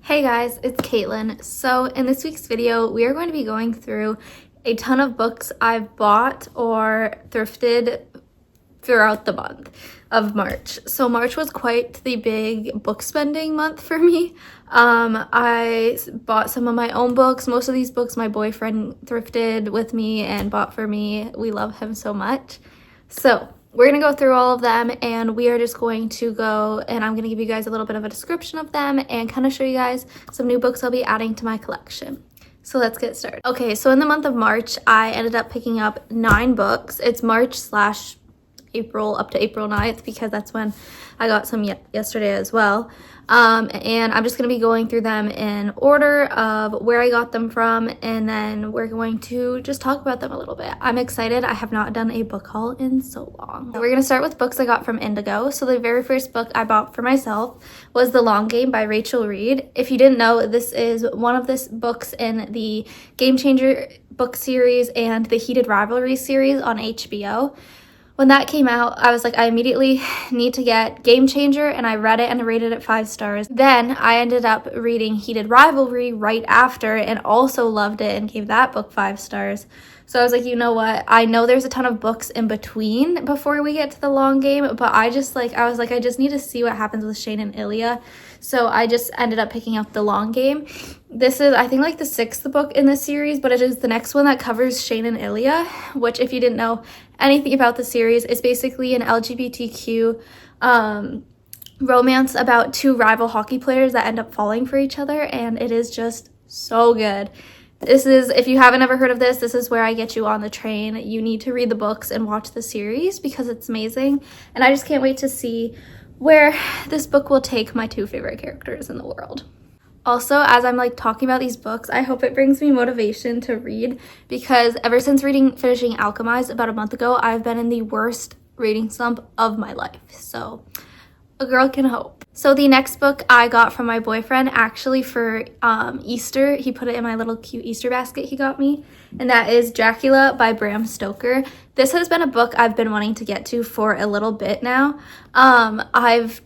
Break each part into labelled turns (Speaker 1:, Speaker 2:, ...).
Speaker 1: Hey guys, it's Caitlin. So in this week's video, we are going to be going through a ton of books I've bought or thrifted throughout the month of March. So March was quite the big book spending month for me. I bought some of my own books. Most of these books my boyfriend thrifted with me and bought for me. We love him so much. So we're going to go through all of them, and we are just going to go and I'm going to give you guys a little bit of a description of them and kind of show you guys some new books I'll be adding to my collection. So let's get started. Okay, so in the month of March, I ended up picking up 9 books. It's March/April up to April 9th because that's when I got some yesterday as well. And I'm just going to be going through them in order of where I got them from, and then we're going to just talk about them a little bit. I'm excited. I have not done a book haul in so long. We're going to start with books I got from Indigo. So the very first book I bought for myself was The Long Game by Rachel Reed. If you didn't know, this is one of the books in the Game Changer book series and the Heated Rivalry series on HBO. When that came out, I was like, I immediately need to get Game Changer, and I read it and rated it 5 stars. Then I ended up reading Heated Rivalry right after and also loved it and gave that book 5 stars. So I was like, you know what? I know there's a ton of books in between before we get to The Long Game, but I just need to see what happens with Shane and Ilya. So I just ended up picking up The Long Game. This is, I think, like the 6th book in this series, but it is the next one that covers Shane and Ilya, which, if you didn't know anything about the series, is basically an LGBTQ romance about 2 rival hockey players that end up falling for each other, and it is just so good. This is, if you haven't ever heard of this, this is where I get you on the train. You need to read the books and watch the series because it's amazing, and I just can't wait to see where this book will take my 2 favorite characters in the world. Also, as I'm talking about these books, I hope it brings me motivation to read, because ever since finishing Alchemized about a month ago, I've been in the worst reading slump of my life. So a girl can hope. So the next book I got from my boyfriend, actually for Easter. He put it in my little cute Easter basket he got me, and that is Dracula by Bram Stoker. This has been a book I've been wanting to get to for a little bit now. I've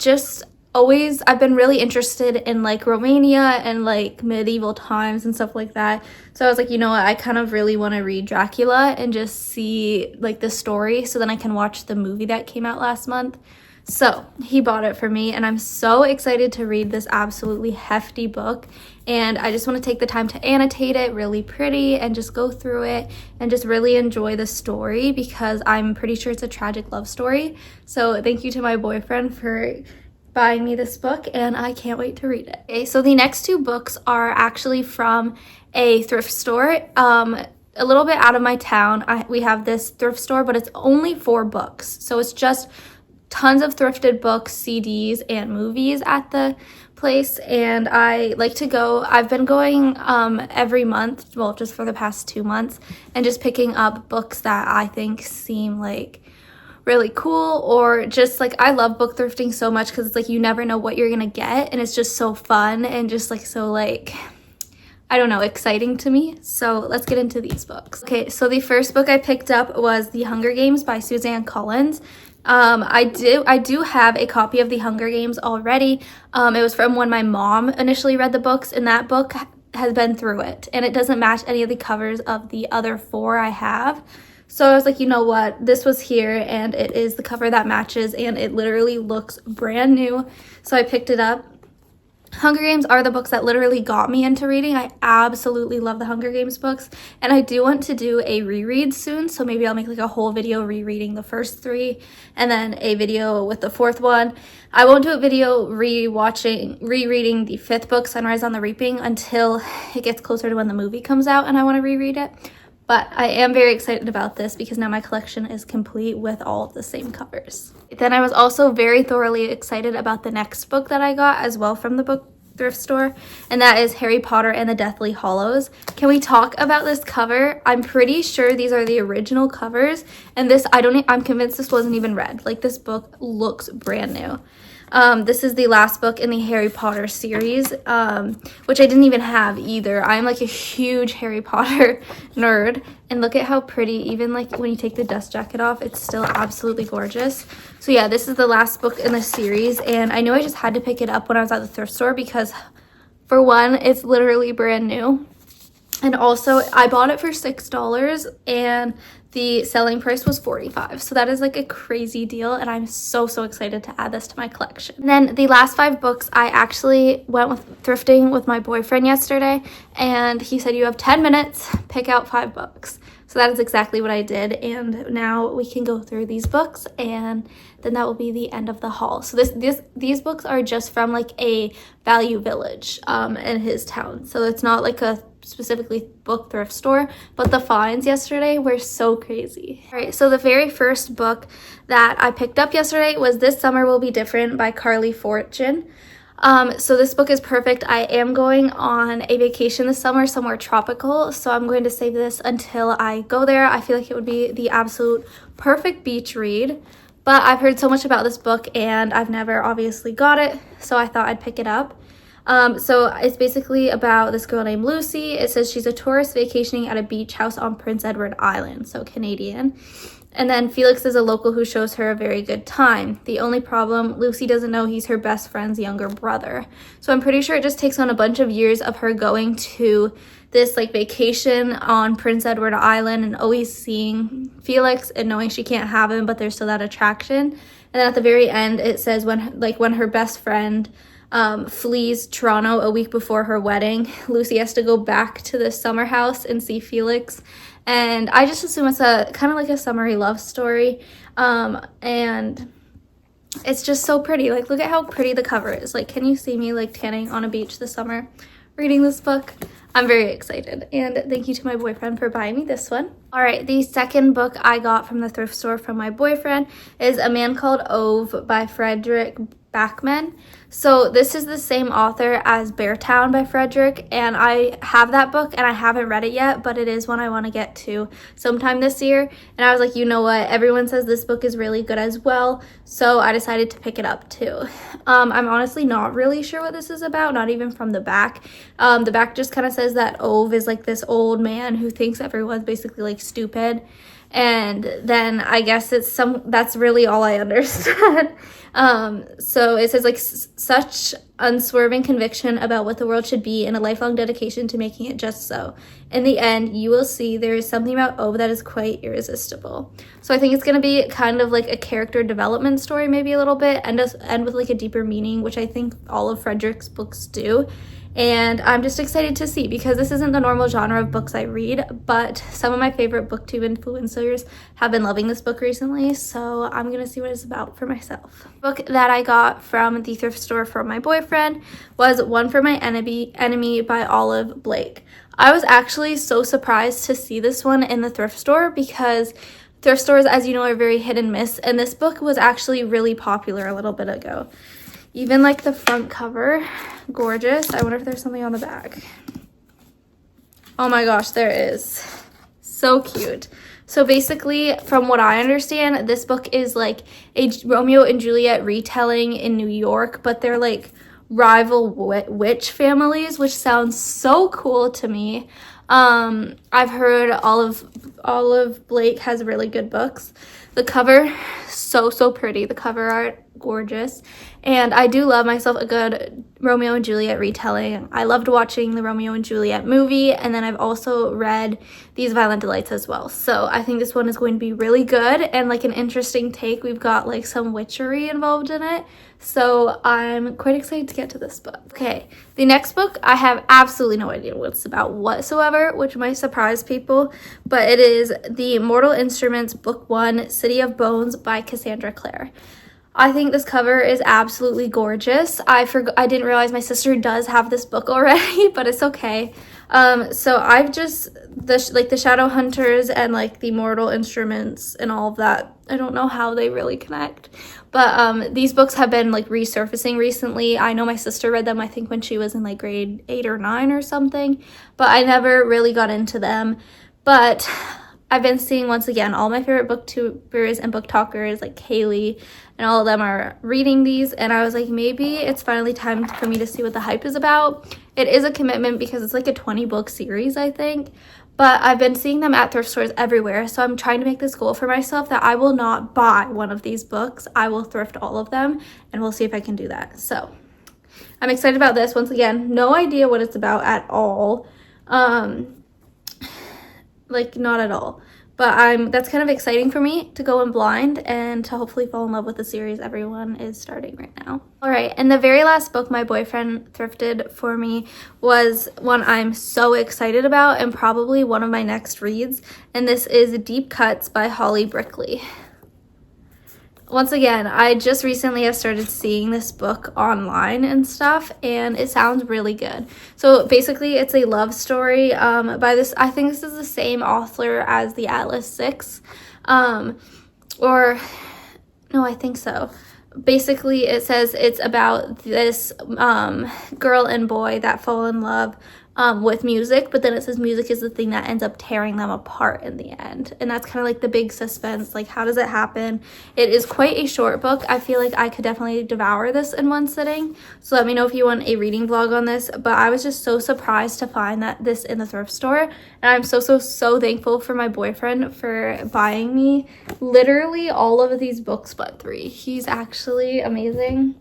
Speaker 1: been really interested in Romania and medieval times and stuff like that. So I was like, you know what, I kind of really want to read Dracula and just see the story, so then I can watch the movie that came out last month. So he bought it for me, and I'm so excited to read this absolutely hefty book. And I just want to take the time to annotate it really pretty and just go through it and just really enjoy the story, because I'm pretty sure it's a tragic love story. So thank you to my boyfriend for buying me this book, and I can't wait to read it. Okay, so the next 2 books are actually from a thrift store. A little bit out of my town, we have this thrift store, but it's only 4 books. So it's just tons of thrifted books, CDs, and movies at the place, and I like to go. I've been going every month, well, just for the past 2 months, and just picking up books that I think seem really cool, or just I love book thrifting so much because it's you never know what you're gonna get, and it's just so fun and just so I don't know, exciting to me. So let's get into these books. Okay, so the first book I picked up was The Hunger Games by Suzanne Collins. I do have a copy of The Hunger Games already. It was from when my mom initially read the books, and that book has been through it, and it doesn't match any of the covers of the other 4 I have. So I was like, you know what, this was here, and it is the cover that matches, and it literally looks brand new. So I picked it up. Hunger Games are the books that literally got me into reading. I absolutely love the Hunger Games books, and I do want to do a reread soon, so maybe I'll make a whole video rereading the first 3 and then a video with the 4th one. I won't do a video rereading the 5th book, Sunrise on the Reaping, until it gets closer to when the movie comes out and I want to reread it. But I am very excited about this because now my collection is complete with all of the same covers. Then I was also very thoroughly excited about the next book that I got as well from the book thrift store, and that is Harry Potter and the Deathly Hallows. Can we talk about this cover? I'm pretty sure these are the original covers, and I'm convinced this wasn't even read. This book looks brand new. This is the last book in the Harry Potter series, which I didn't even have either. I'm a huge Harry Potter nerd, and look at how pretty, even when you take the dust jacket off, it's still absolutely gorgeous. So yeah, this is the last book in the series, and I knew I just had to pick it up when I was at the thrift store because For one, it's literally brand new. And also, I bought it for $6 and the selling price was $45. So that is like a crazy deal, and I'm so excited to add this to my collection. And then the last 5 books, I actually went with thrifting with my boyfriend yesterday, and he said, you have 10 minutes, pick out 5 books. So that is exactly what I did, and now we can go through these books, and then that will be the end of the haul. So these books are just from like a value village in his town. So it's not like a specifically book thrift store, but the finds yesterday were so crazy. All right, so the very first book that I picked up yesterday was This Summer Will Be Different by Carly Fortune. So this book is perfect. I am going on a vacation this summer, somewhere tropical, so I'm going to save this until I go there. I feel like it would be the absolute perfect beach read, but I've heard so much about this book and I've never obviously got it, so I thought I'd pick it up. So it's basically about this girl named Lucy. It says she's a tourist vacationing at a beach house on Prince Edward Island, so Canadian. And then Felix is a local who shows her a very good time. The only problem, Lucy doesn't know he's her best friend's younger brother. So I'm pretty sure it just takes on a bunch of years of her going to this like vacation on Prince Edward Island and always seeing Felix and knowing she can't have him, but there's still that attraction. And then at the very end, it says when her best friend flees Toronto a week before her wedding, Lucy has to go back to the summer house and see Felix. And I just assume it's a kind of like a summery love story. And it's just so pretty. Like, look at how pretty the cover is. Like, can you see me like tanning on a beach this summer reading this book? I'm very excited, and thank you to my boyfriend for buying me this one. All right, the second book I got from the thrift store from my boyfriend is A Man Called Ove by Frederick Backman. So this is the same author as Beartown by Frederick, and I have that book and I haven't read it yet, but it is one I want to get to sometime this year. And I was like, you know what, everyone says this book is really good as well, so I decided to pick it up too. I'm honestly not really sure what this is about, not even from the back. The back just kind of says that Ove is like this old man who thinks everyone's basically like stupid, and then I guess that's really all I understood. So it says like such unswerving conviction about what the world should be and a lifelong dedication to making it just so. In the end, you will see there is something about Ove that is quite irresistible. So I think it's going to be kind of like a character development story, maybe a little bit, and end with like a deeper meaning, which I think all of Frederick's books do. And I'm just excited to see, because this isn't the normal genre of books I read, but some of my favorite booktube influencers have been loving this book recently, so I'm gonna see what it's about for myself. The book that I got from the thrift store from my boyfriend was One for My Enemy by Olive Blake. I was actually so surprised to see this one in the thrift store, because thrift stores, as you know, are very hit and miss, and this book was actually really popular a little bit ago. Even like the front cover, gorgeous. I wonder if there's something on the back. Oh my gosh, there is. So cute. So basically, from what I understand, this book is like a Romeo and Juliet retelling in New York, but they're like rival witch families, which sounds so cool to me. I've heard Olive Blake has really good books. The cover, so pretty. The cover art, gorgeous. And I do love myself a good Romeo and Juliet retelling. I loved watching the Romeo and Juliet movie, and then I've also read These Violent Delights as well. So I think this one is going to be really good and like an interesting take. We've got like some witchery involved in it. So I'm quite excited to get to this book. Okay, the next book, I have absolutely no idea what it's about whatsoever, which might surprise people, but it is The Mortal Instruments Book 1, City of Bones by Cassandra Clare. I think this cover is absolutely gorgeous. I didn't realize my sister does have this book already, but it's okay. So I've just, the Shadow Hunters and like the Mortal Instruments and all of that, I don't know how they really connect. But these books have been like resurfacing recently. I know my sister read them, I think when she was in like grade 8 or 9 or something, but I never really got into them. But I've been seeing, once again, all my favorite booktubers and book talkers like Kaylee and all of them are reading these, and I was like, maybe it's finally time for me to see what the hype is about. It is a commitment because it's like a 20 book series, I think, but I've been seeing them at thrift stores everywhere, so I'm trying to make this goal for myself that I will not buy one of these books. I will thrift all of them, and we'll see if I can do that. So I'm excited about this. Once again, no idea what it's about at all. Like, not at all. But that's kind of exciting for me to go in blind and to hopefully fall in love with the series everyone is starting right now. All right, and the very last book my boyfriend thrifted for me was one I'm so excited about and probably one of my next reads, and this is Deep Cuts by Holly Brickley. Once again, I just recently have started seeing this book online and stuff, and it sounds really good. So basically, it's a love story by this, I think this is the same author as the Atlas Six, or no, I think so. Basically, it says it's about this girl and boy that fall in love with music, but then it says music is the thing that ends up tearing them apart in the end. And that's kind of like the big suspense, like how does it happen? It is quite a short book. I feel like I could definitely devour this in one sitting. So let me know if you want a reading vlog on this, but I was just so surprised to find that this in the thrift store. And I'm so thankful for my boyfriend for buying me literally all of these books but 3. He's actually amazing.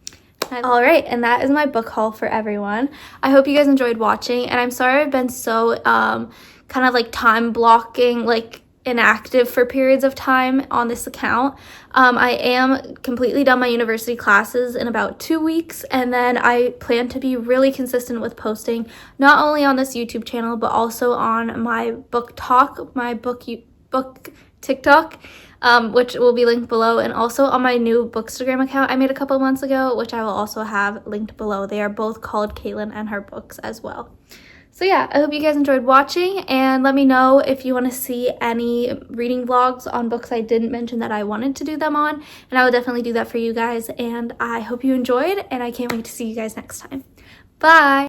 Speaker 1: All right, and that is my book haul for everyone. I hope you guys enjoyed watching, and I'm sorry I've been so kind of like time blocking, like inactive for periods of time on this account. I am completely done my university classes in about 2 weeks, and then I plan to be really consistent with posting not only on this YouTube channel but also on my book talk, my book TikTok, which will be linked below, and also on my new Bookstagram account I made a couple months ago, which I will also have linked below. They are both called Caitlin and Her Books as well. So yeah, I hope you guys enjoyed watching, and let me know if you want to see any reading vlogs on books I didn't mention that I wanted to do them on, and I will definitely do that for you guys. And I hope you enjoyed, and I can't wait to see you guys next time. Bye!